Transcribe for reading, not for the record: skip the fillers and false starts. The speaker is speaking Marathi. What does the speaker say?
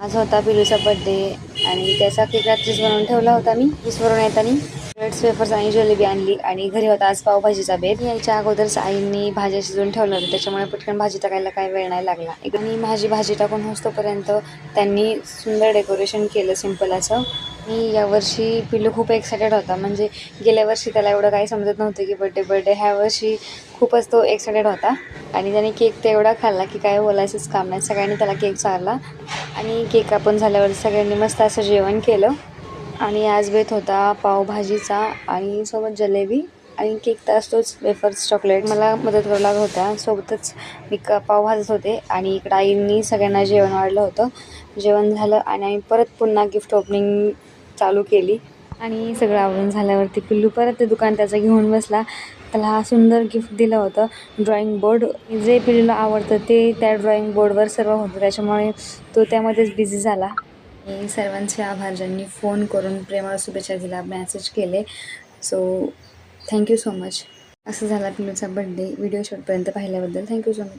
आज होता पिलूचा बर्थडे आणि त्याचा केक रात्रीच बनवून ठेवला होता मी. ऑफिसवरून येताना ब्रेड्स वेफर्स आणि जिलेबी आणली आणि घरी होता आज पावभाजीचा बेत. यायच्या अगोदरच आईंनी भाज्या शिजवून ठेवलं होतं, त्याच्यामुळे पटकन भाजी टाकायला काही वेळ नाही लागला. आणि भाजी टाकून होतोपर्यंत त्यांनी सुंदर डेकोरेशन केलं सिंपल असं. मी यावर्षी पिल्लू खूप एक्सायटेड होता, म्हणजे गेल्या वर्षी त्याला एवढं काही समजत नव्हतं की बर्थडे. ह्या वर्षी खूपच तो एक्सायटेड होता आणि त्याने केक तर एवढा खाल्ला की काय बोलायचंच काम नाही. सगळ्यांनी त्याला केक चारला आणि केक कापून झाल्यावर सगळ्यांनी मस्त असं जेवण केलं. आणि आज बेत होता पावभाजीचा आणि सोबत जलेबी आणि केक तर असतोच, वेफर्स चॉकलेट. मला मदत करू लागत होत्या, सोबतच मी पाव भाजत होते आणि इकडं आईंनी सगळ्यांना जेवण वाढलं होतं. जेवण झालं आणि आम्ही परत पुन्हा गिफ्ट ओपनिंग चालू केली. आणि सगळं आवरून झाल्यावरती पिल्लू परत ते दुकान त्याचं घेऊन बसला. त्याला हा सुंदर गिफ्ट दिलं होतं, ड्रॉइंग बोर्ड. जे पिल्लूला आवडतं ते त्या ड्रॉइंग बोर्डवर सर्व होतं, त्याच्यामुळे तो त्यामध्येच बिझी झाला. मी सर्वांचे आभार ज्यांनी फोन करून प्रेमळ शुभेच्छा दिला, मेसेज केले. So thank you so much. असं झाला पिल्लूचा बर्थडे. व्हिडिओ शेवटपर्यंत पाहिल्याबद्दल थँक्यू सो मच.